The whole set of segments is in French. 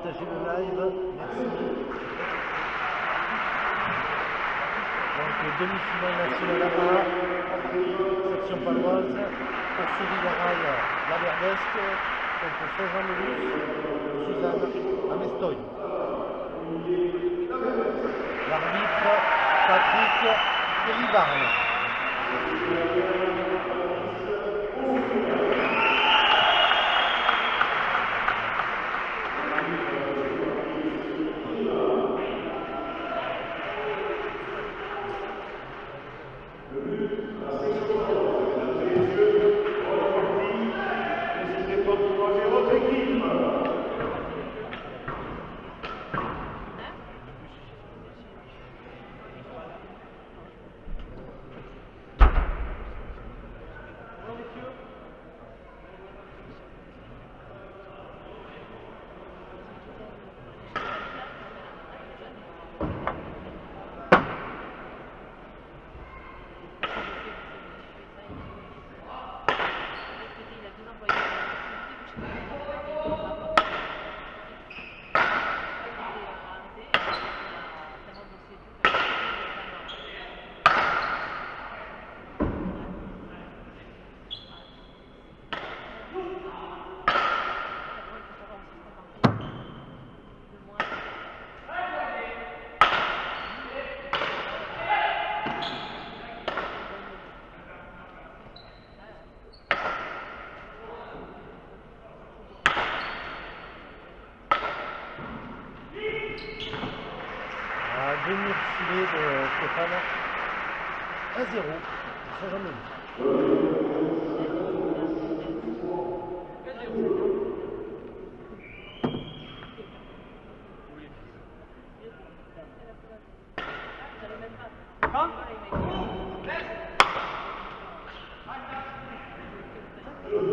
partager le live, merci. Donc demi-finale nationale A, section paloise, pour Séville-Rail, la Verdesque, contre Saint-Jean-de-Luz, Suzanne, Amestoy. L'arbitre, Patrick Elibarne. Demi-refilé de Stéphane, 1-0, Saint-Jean-de-Luz.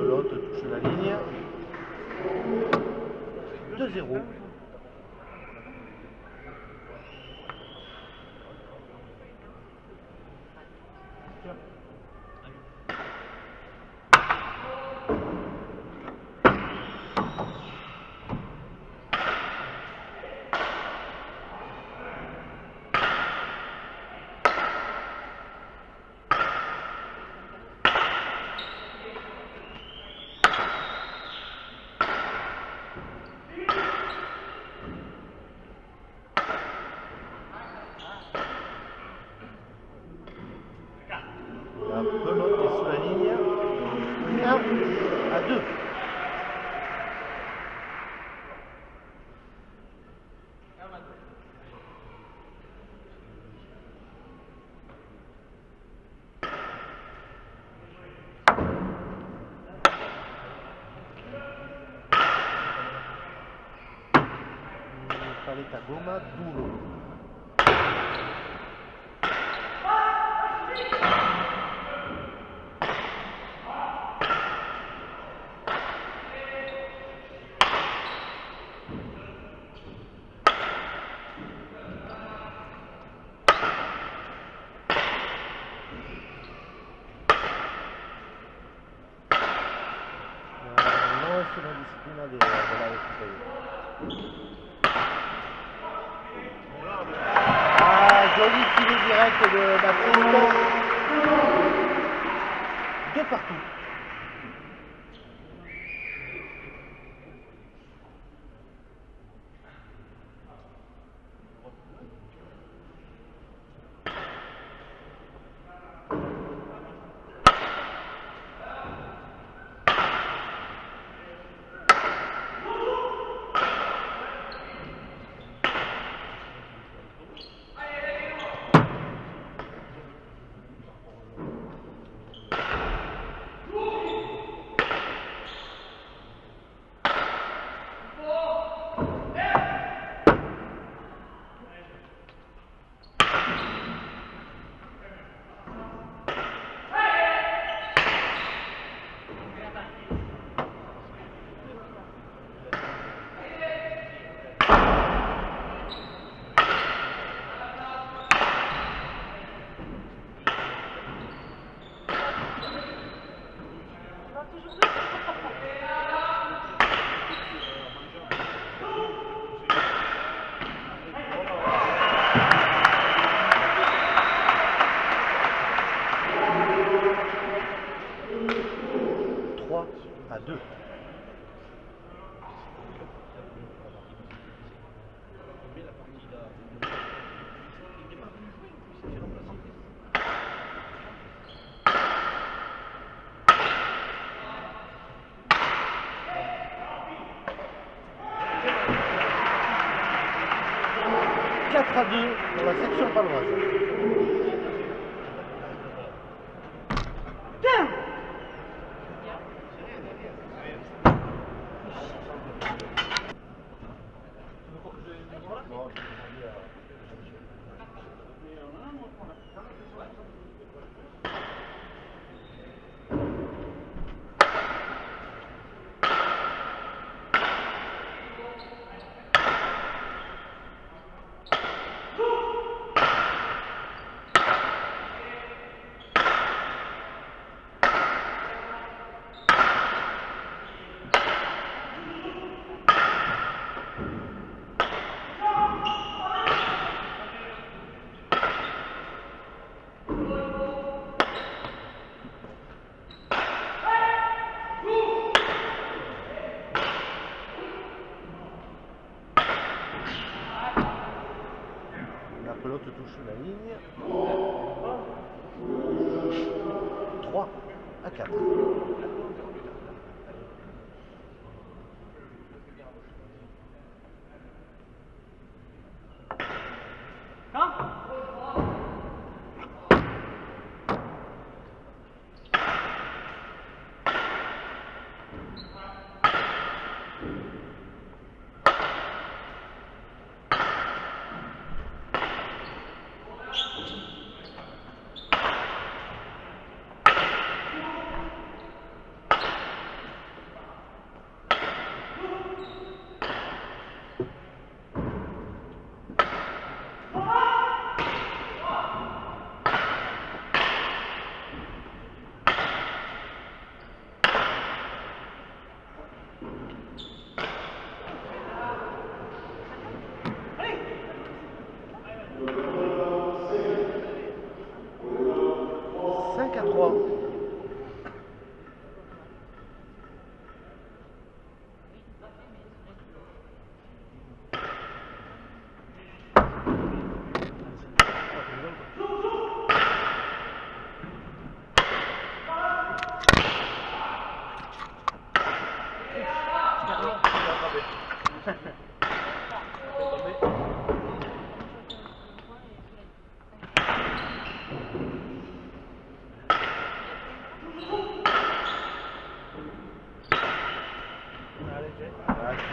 L'autre touche la ligne, 2-0. La pelote est sous la ligne, 1-2. Paleta goma duro. No es una disciplina de la superior. Joli filet direct de Baptiste. 2 partout. 3 à 2. À 2 pour la section paloise. La pelote touche la ligne. 3 à 4.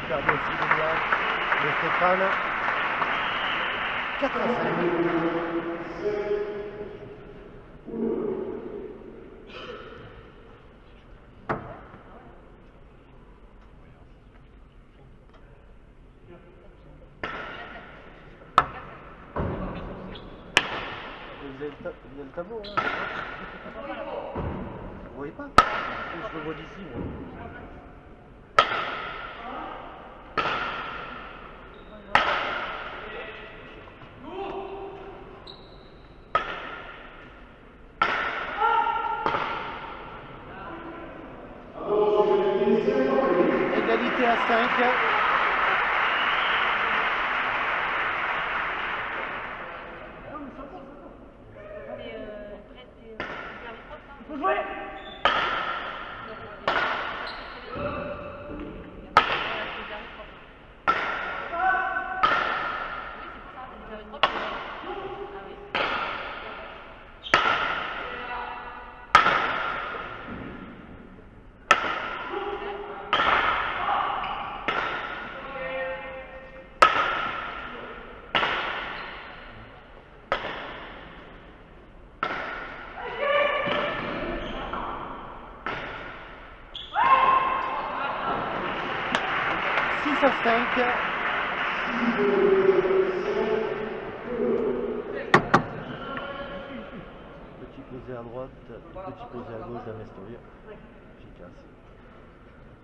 Super beau aussi de Stéphane. 4 à 5. Vous avez le tableau là? Vous voyez pas? Je le vois d'ici moi. Égalité à 5. Faut jouer. À 5. Petit posé à droite, petit posé à gauche d'Amestoria. Efficace.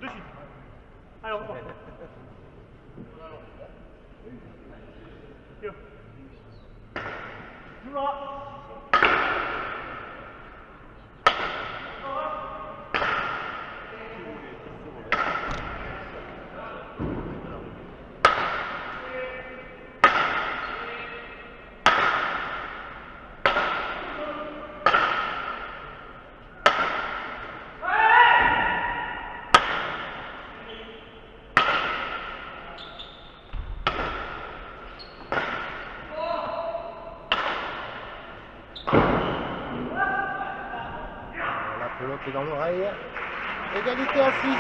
De suite. Alors, on part. Joue là. Égalité dans l'oreille. Égalité à 6.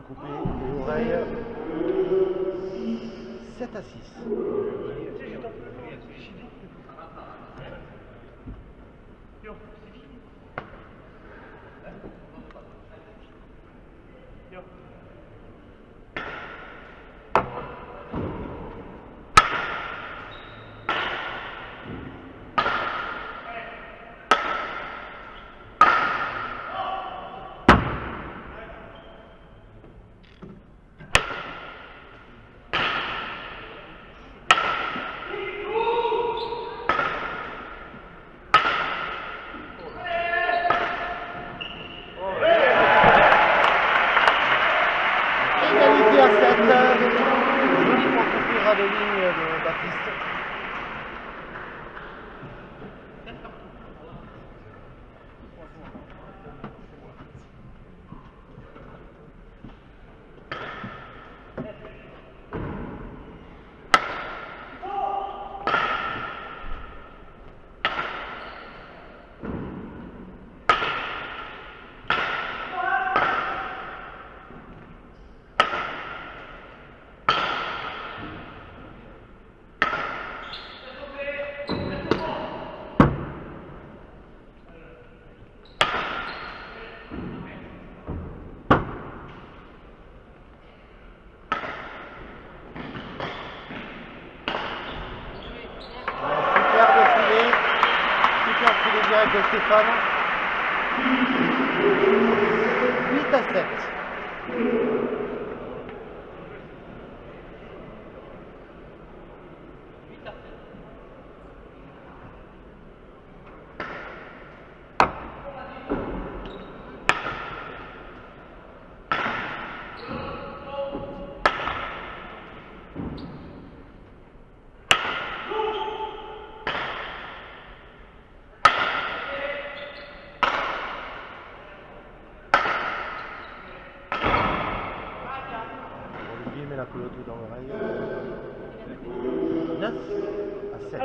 Coupé et oreille 7 à 6. Égalité à 7. Joli pour couper à de ligne de Baptiste. Super filet direct de Stéphane. 8 à 7. Olivier met la pelote dans l'oreille. 9 à 7.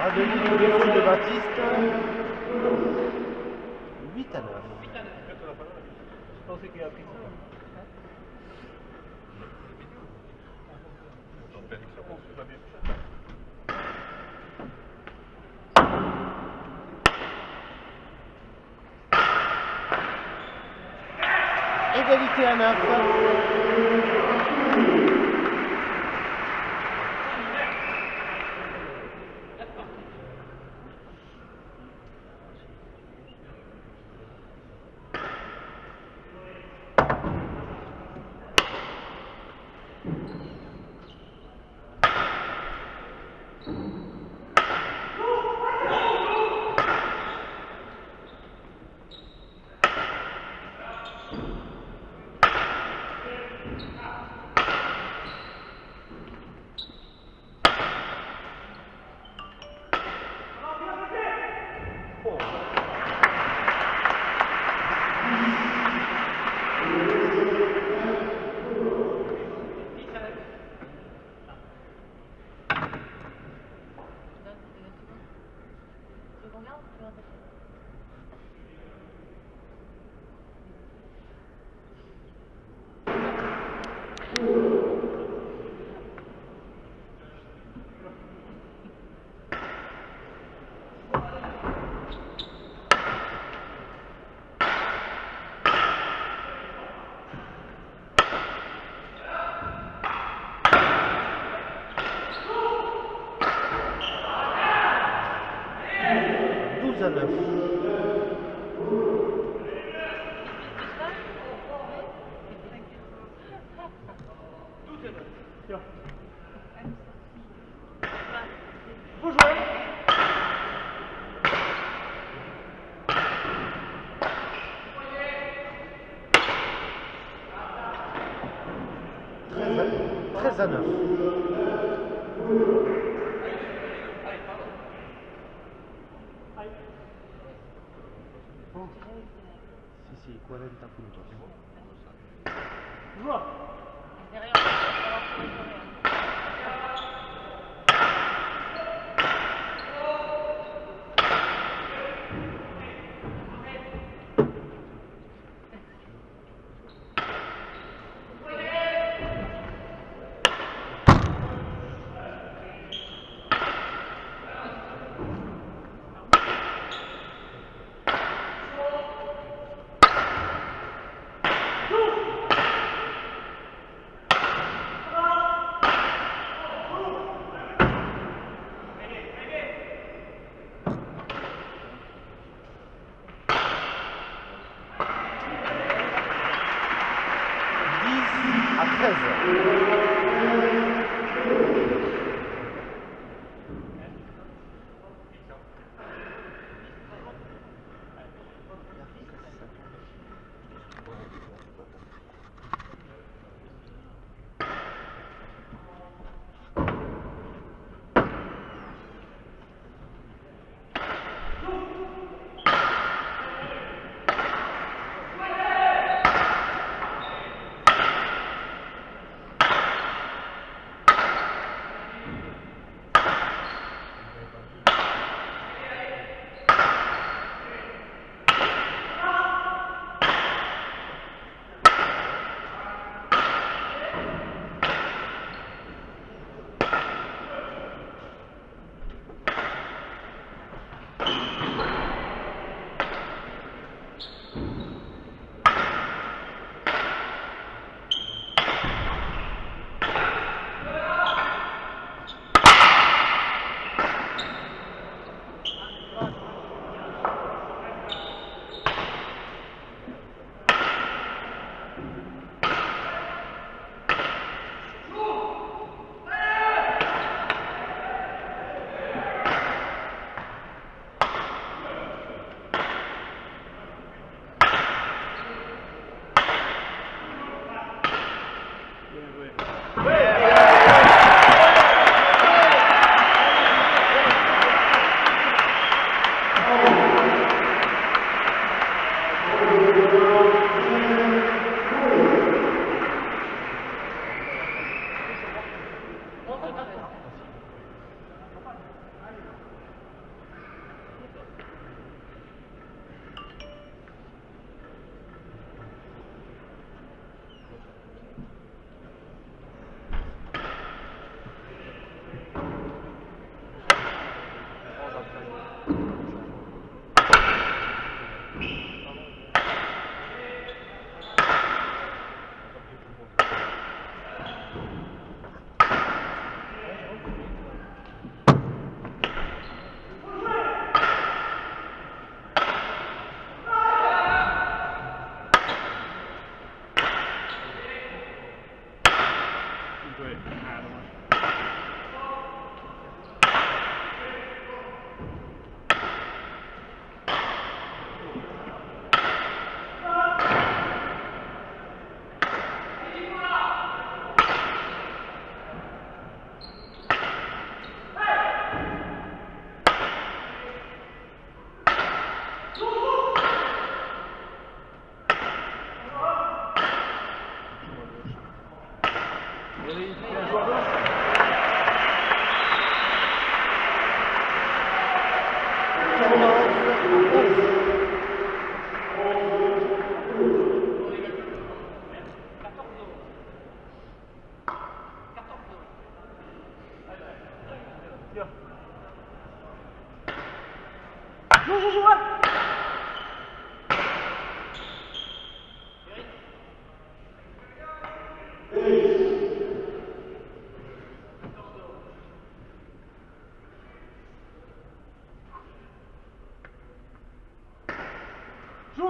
À demi du défaut de Baptiste. 8 à 9. Je pensais qu'il a pris ça. Égalité à 9. 13 à 9. Vous jouez. Treize à 9. Oh. Sì, 40 puntos. Joueur. À 13.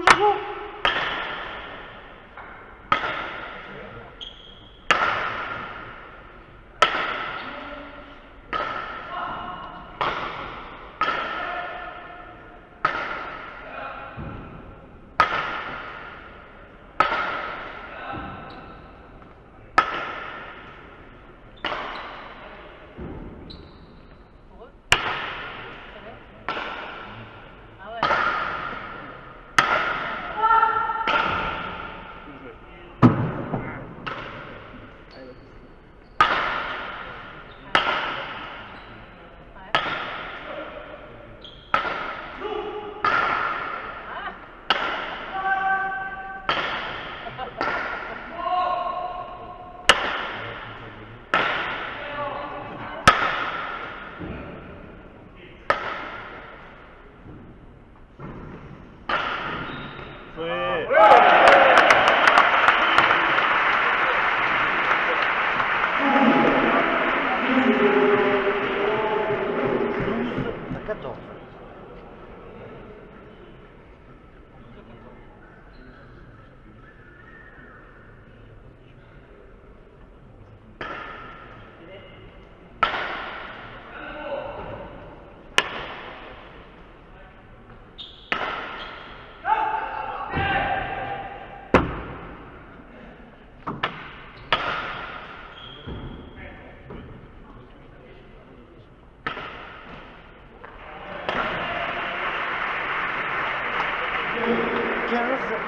joue.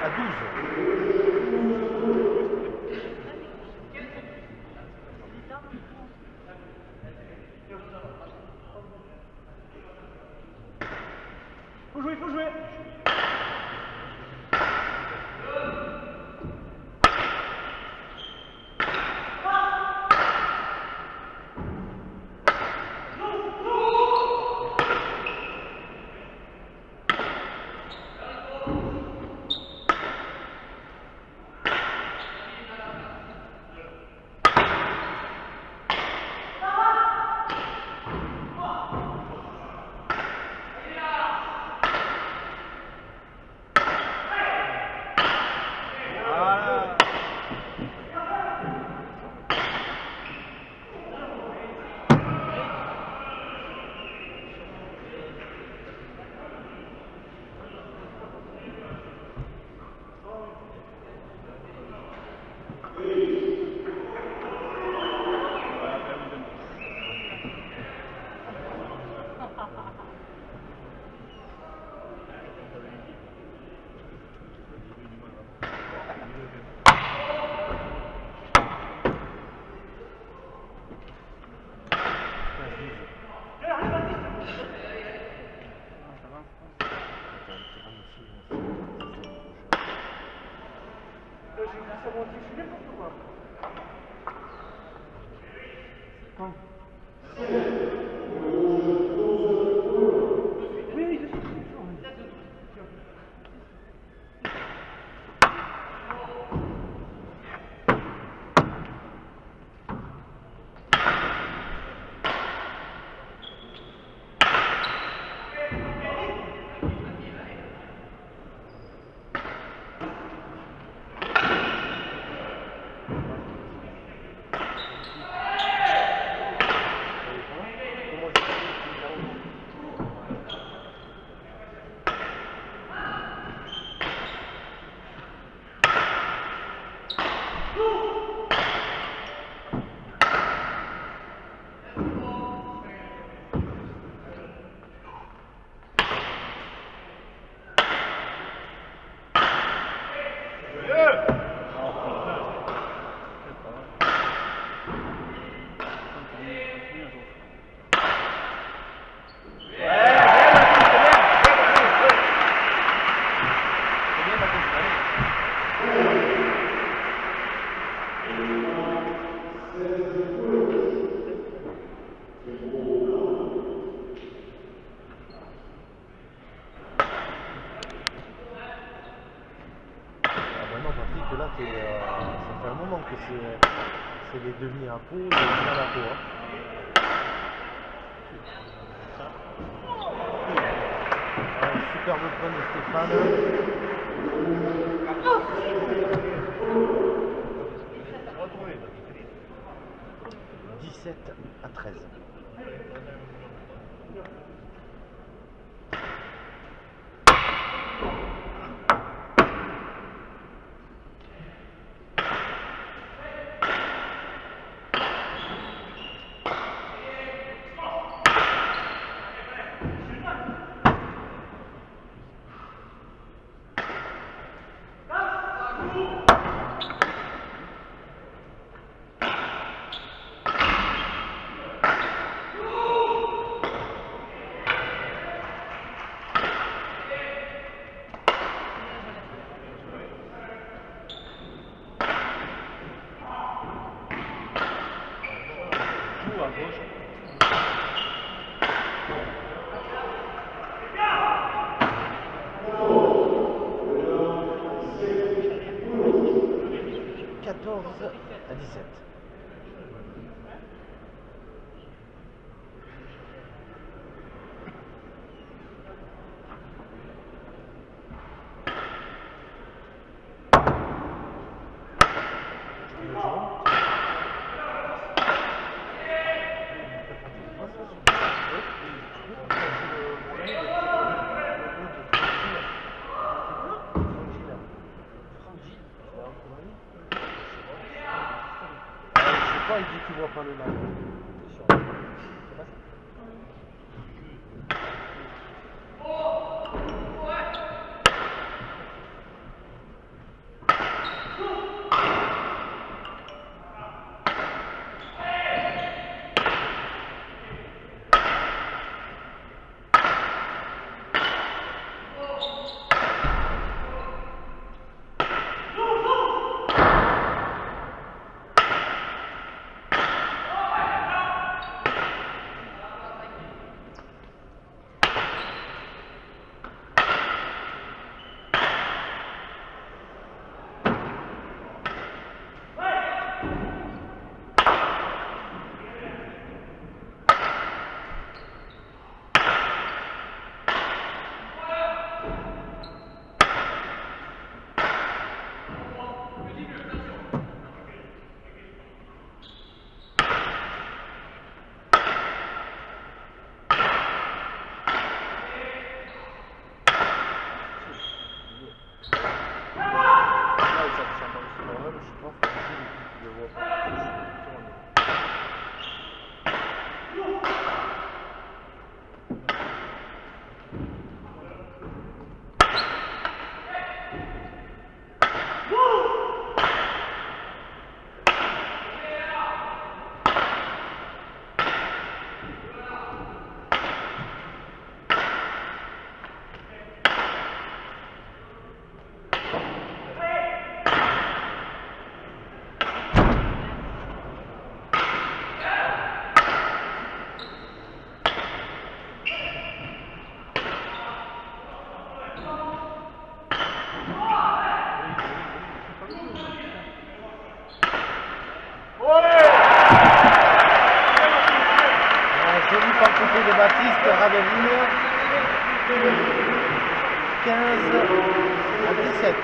À 12. Faut jouer, faut jouer. Là, ça fait un moment que c'est les demi à peau, les demi à la peau. Superbe point de Stéphane. 17-13. Joue à gauche. À 17. Il dit qu'il voit pas le live. C'est pas ça. Joli par côté de Baptiste Radoville. 15-17.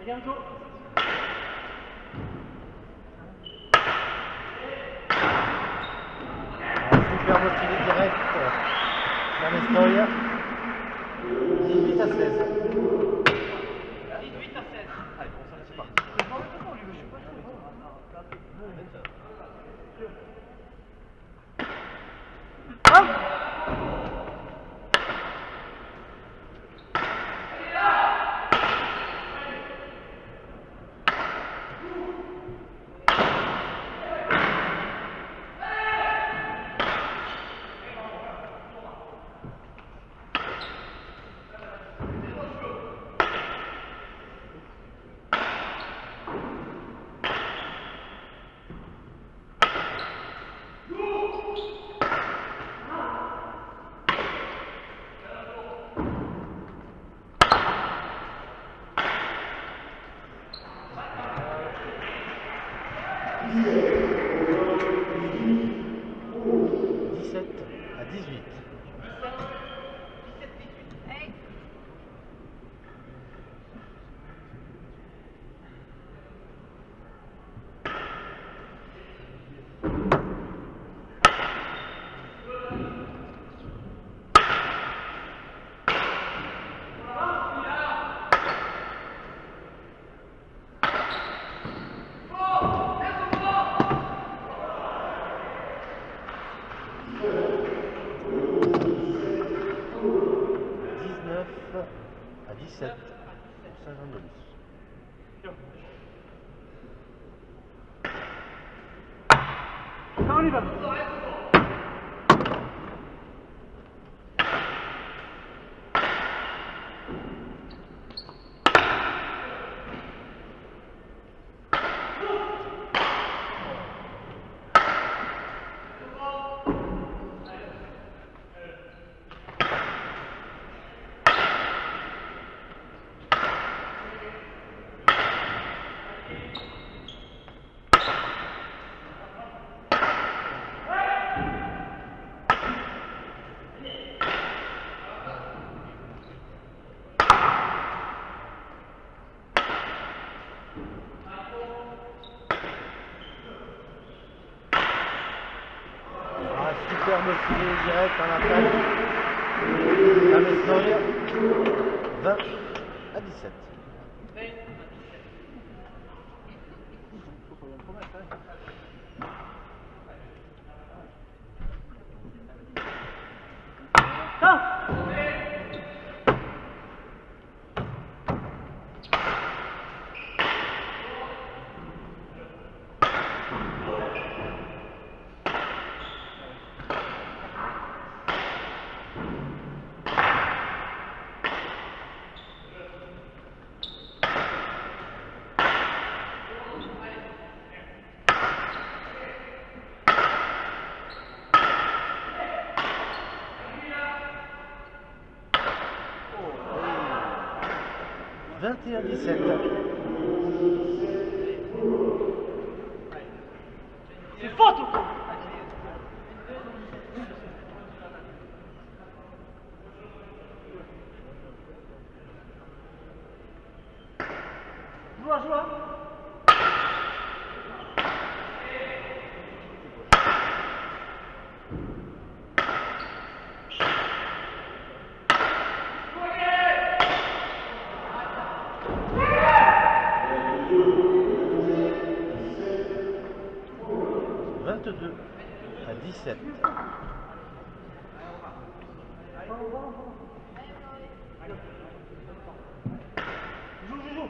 Allez, Rico. Superbe filet direct. La Mestoria. 18 à 16. 18 à 16. Allez, bon, ça c'est parti. Hop. À 18. À 17 pour Saint-Jean-de-Luz. Quand on y va. Superbe filet direct en attaque. La Mestoria. 20 à 17. « 21-17. » C'est faute ou quoi? Joie. 22 à 17. Joue. 21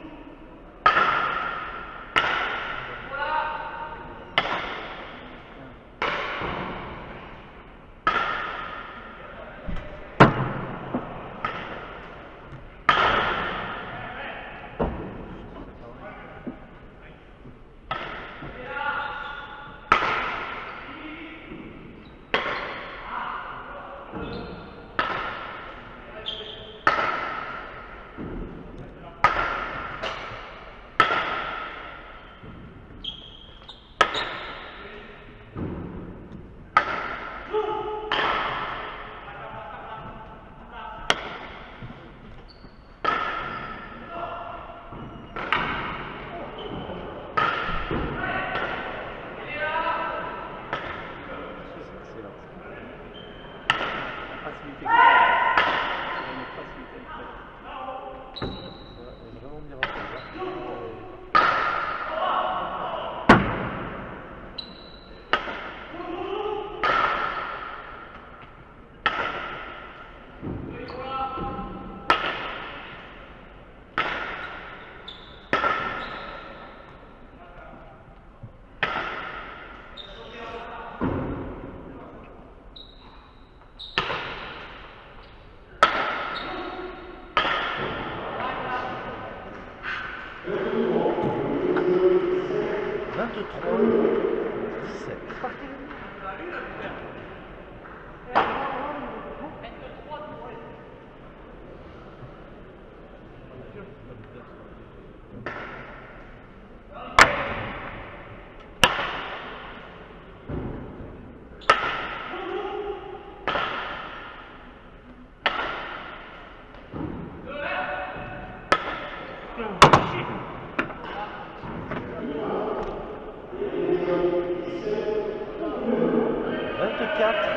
24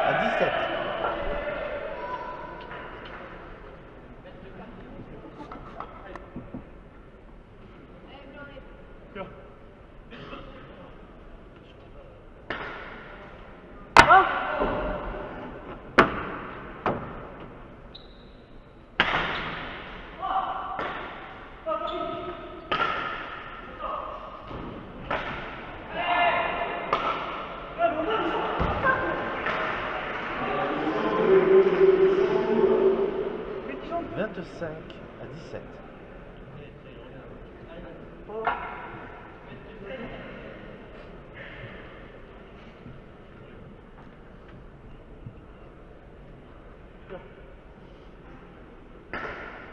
à 17. Viens. Ah. 25 à 17.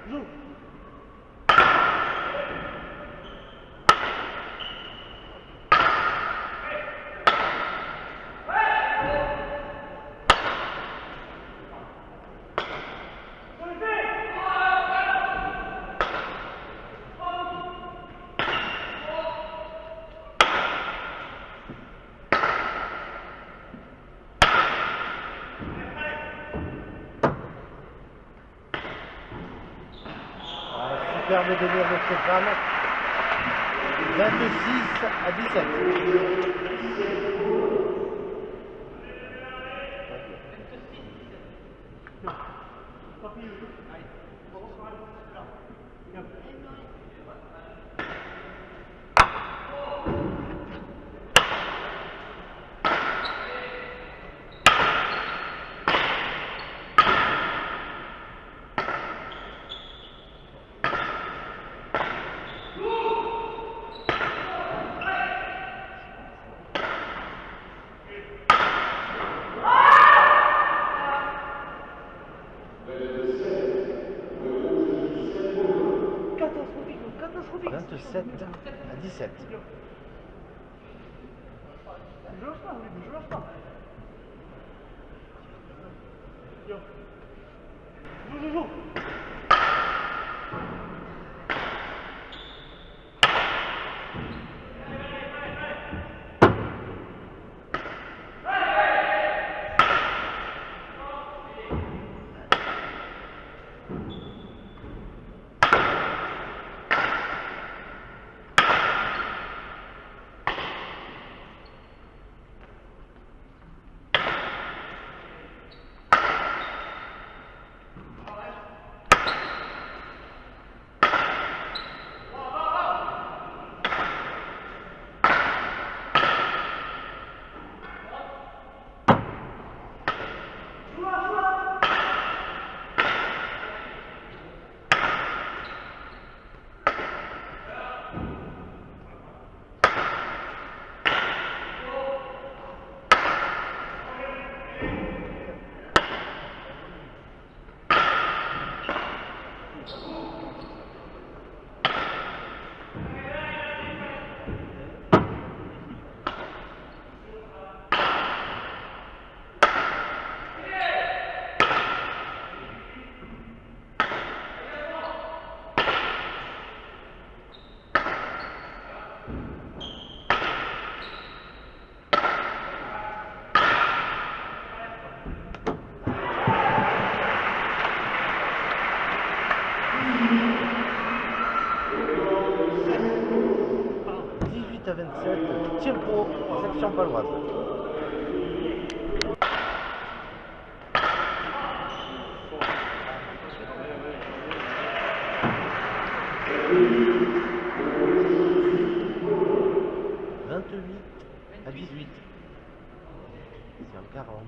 Joue. Superbe délire de Stéphane. 26 à 17. Catastrophique. 27 à 17. Je lâche pas, oui, mais je lâche pas. Viens. Joue. 18 à 27, Tiempo, section paloise. À 18. C'est en 40.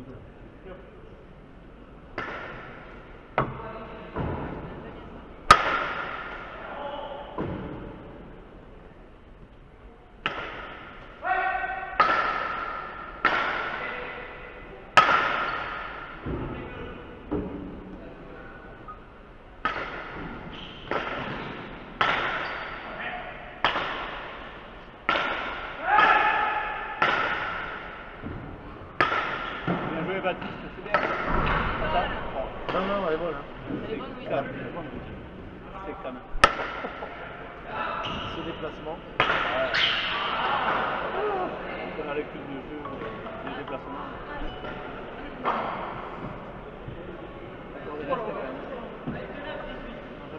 Baptiste, c'est bien. Ça Non, elle est bonne. Elle est bonne, oui. C'est calme. Ce déplacement. Ouais. Dans la lecture de jeu, des déplacements.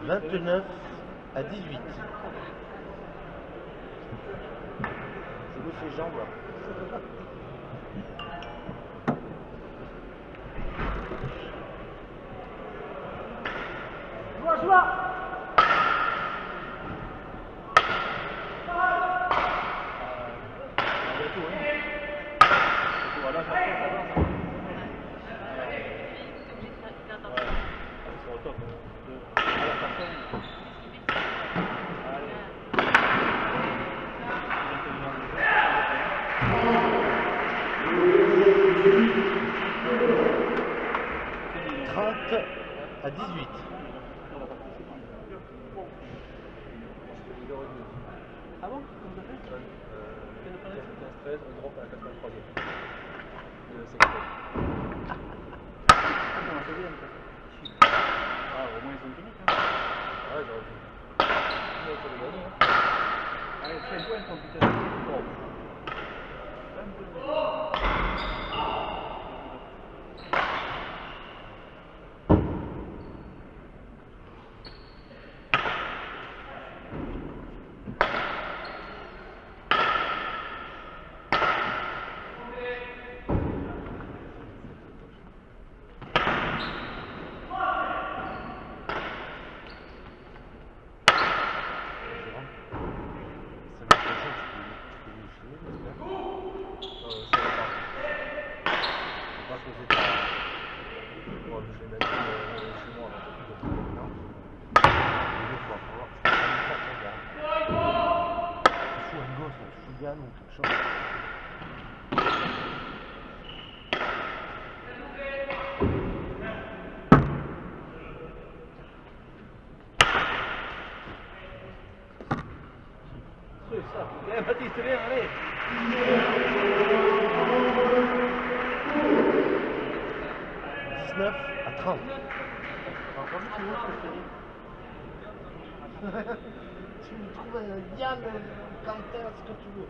29 à 18. Je me fais jambes là. Voilà, ça va. Ils sont au top. À la façon. Allez. 30 à 18. Ah bon? Comment ça fait? 15-13, on drop à la 83e. Comment ça vient, ça? Ah, au moins ils ont fini, hein. Ouais, j'aurais pu. On peut le gagner, hein. Allez, 5 points, ton putain. Oh. Ou quelque chose. C'est ça. Eh, Baptiste, viens, allez. 19 à 30. Tu me trouves un Yann, Quentin, ce que tu veux.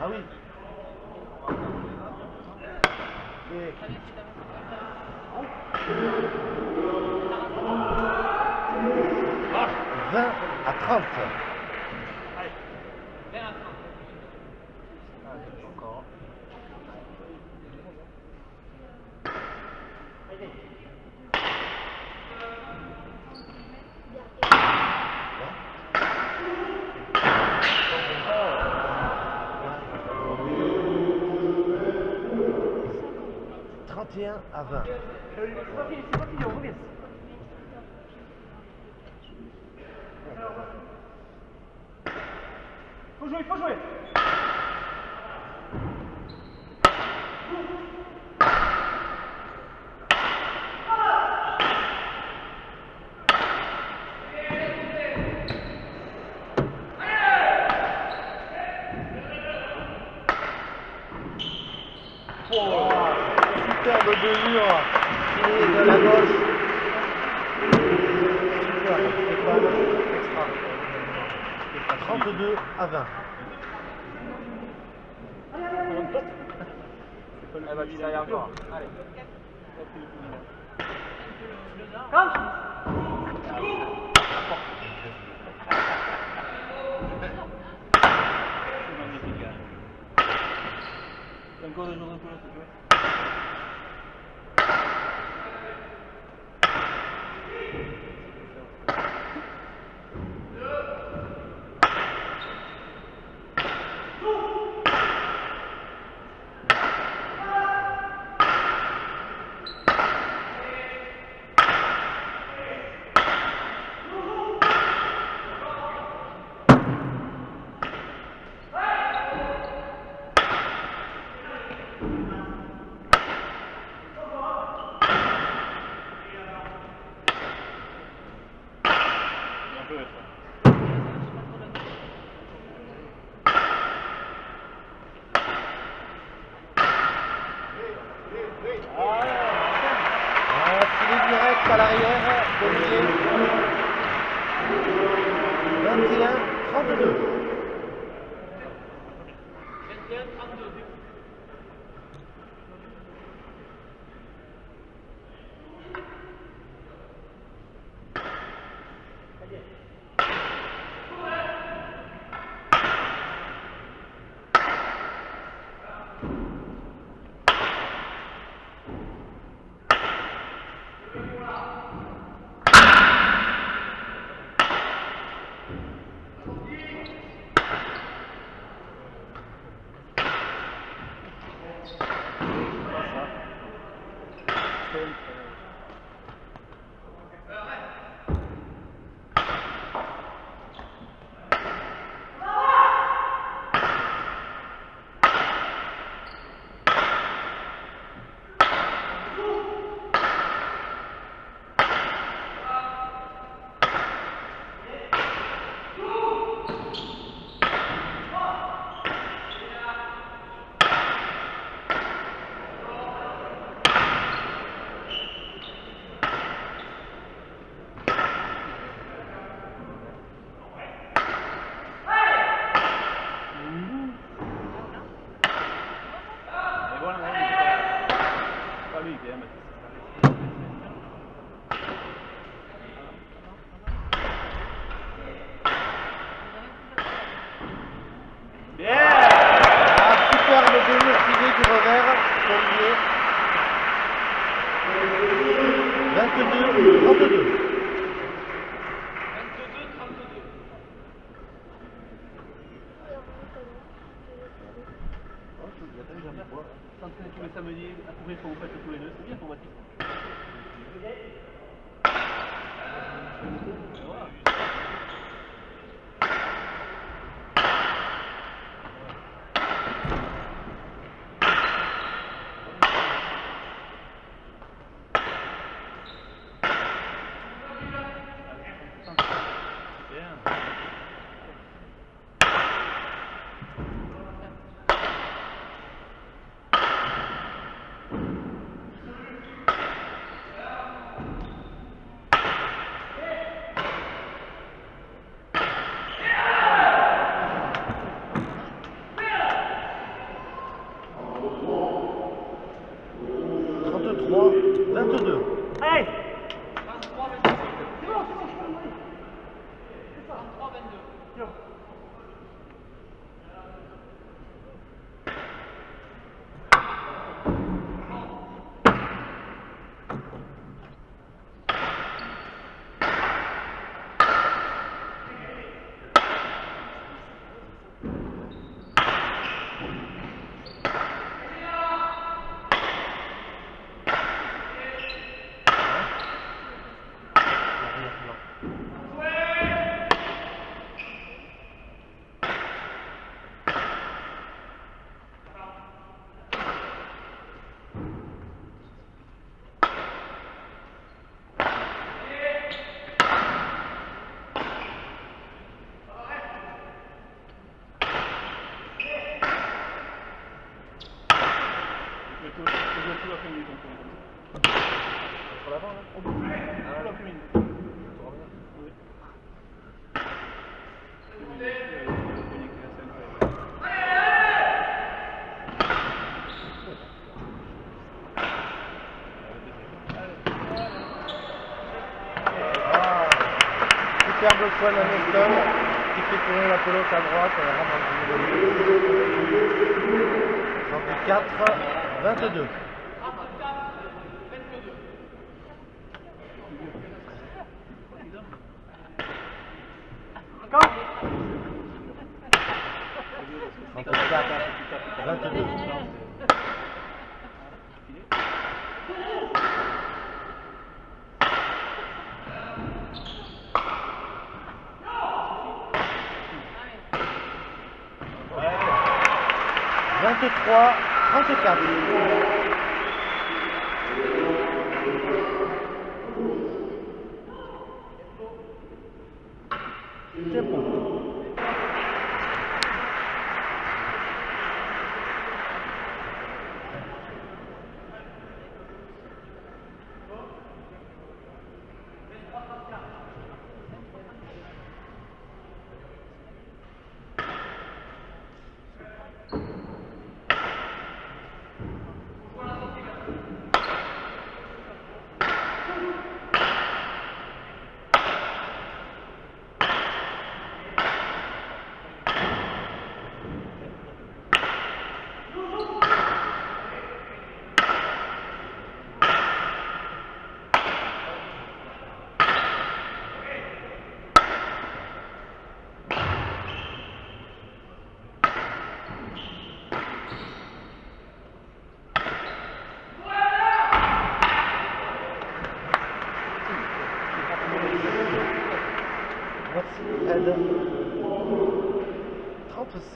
Ah oui. Et... 20 à 30. Allez. 20 à 30. Encore. Allez. À 20. C'est pas fini, on revient. Faut jouer. Superbe de mur, fini de la gauche. Super, extra. 32 à 20. Elle va tirer encore. Allez. Encore des jours de pelote, tu vois. Direct à l'arrière, Dominier. 21, 32. S'entraîner tous les samedis, à courir comme vous faites tous les deux, c'est bien pour Baptiste. Superbe point d'Hamilton qui fait tourner la pelote à droite, elle rentre en 34-22. Encore 22. 23-34. Tempo.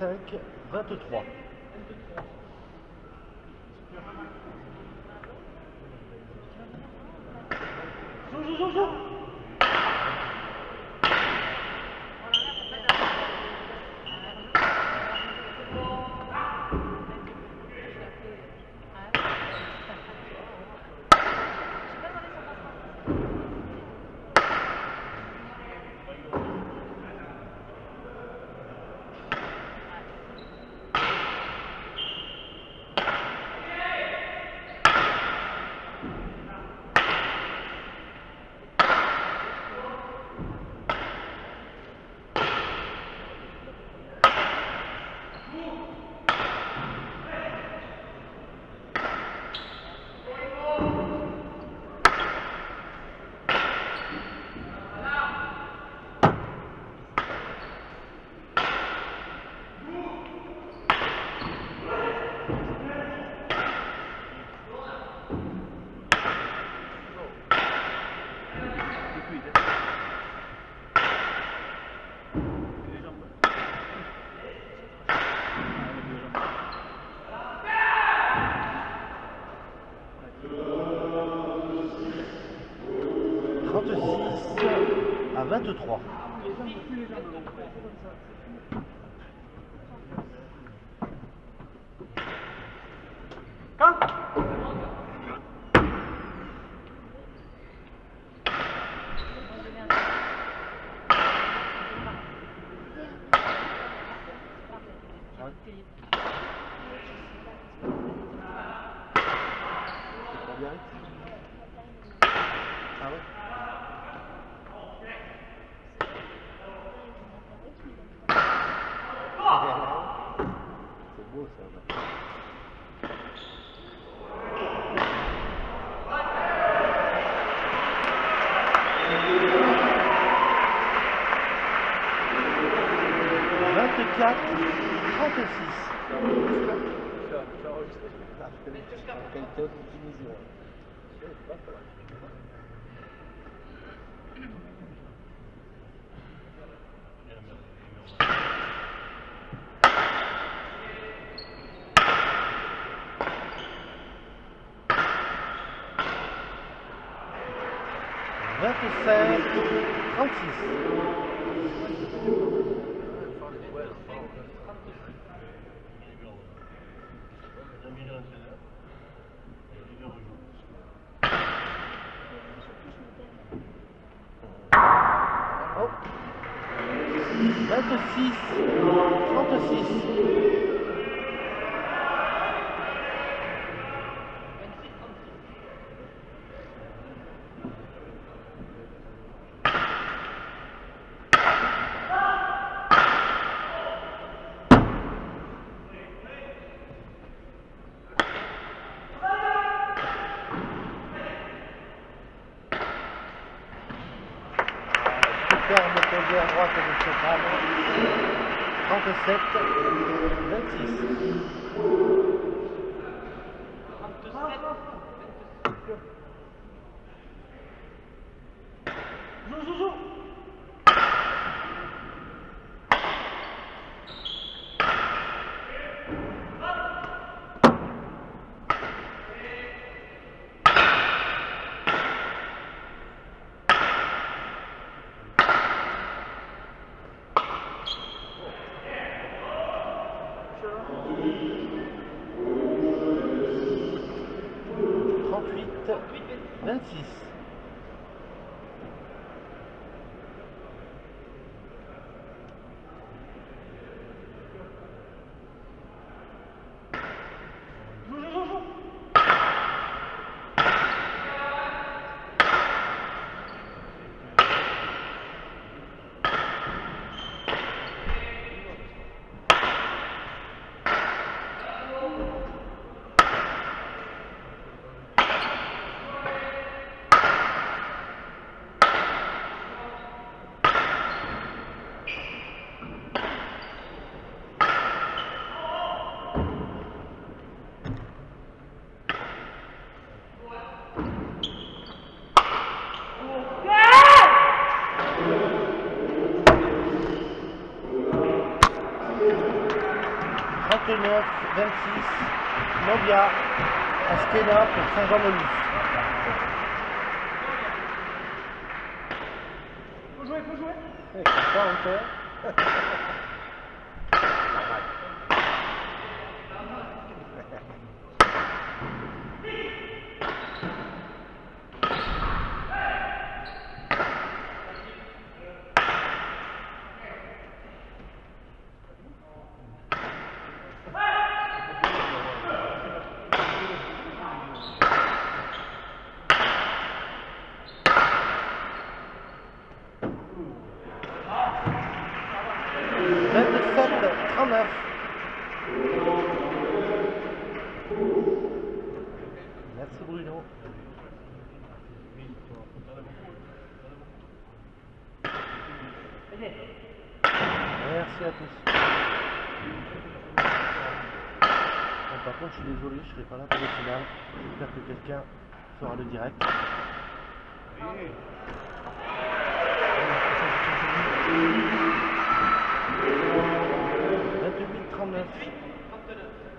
25, 23. À 23. Ah ouais. C'est beau ça. Vingt-cinq, 36. Oh. 26, 36. Ferme posé à droite de centrale. 37, 26. Trente-huit, 26. Novia Askena pour Saint-Jean-de-Luz. Faut jouer, faut jouer. Pas encore. 27-39. Merci Bruno. Merci à tous. Bon, par contre, je suis désolé, je serai pas là pour le final. J'espère que quelqu'un fera le direct.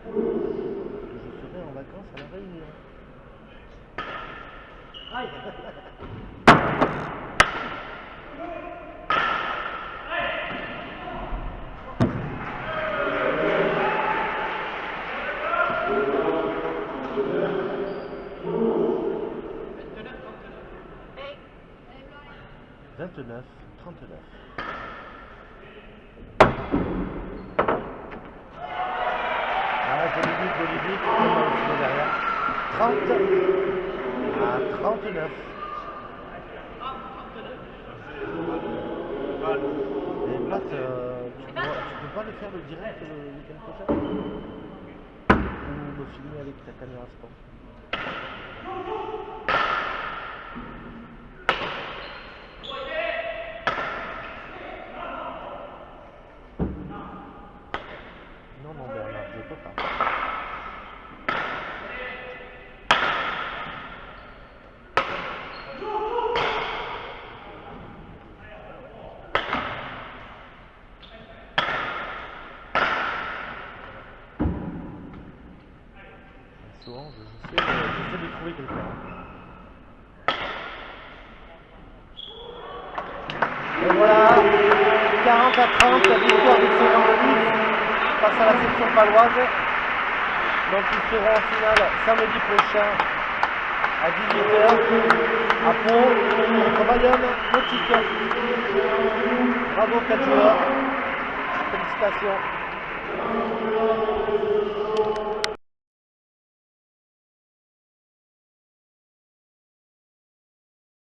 Je serai en vacances à la Réunion. Aïe. 29-39. Ah, joli but, derrière. 30-39. Et Pat, tu peux pas le faire le direct le week-end prochain? Ou le filmer avec ta caméra sport? Non, Bernard, je peux pas. Souvent, j'essaie de trouver quelqu'un. Et voilà, 40-30, victoire du Saint-Jean-de-Luz face à la section paloise. Donc ils seront en finale samedi prochain à 18h à Pau contre Bayonne Nautique. Bravo 4 joueurs, félicitations.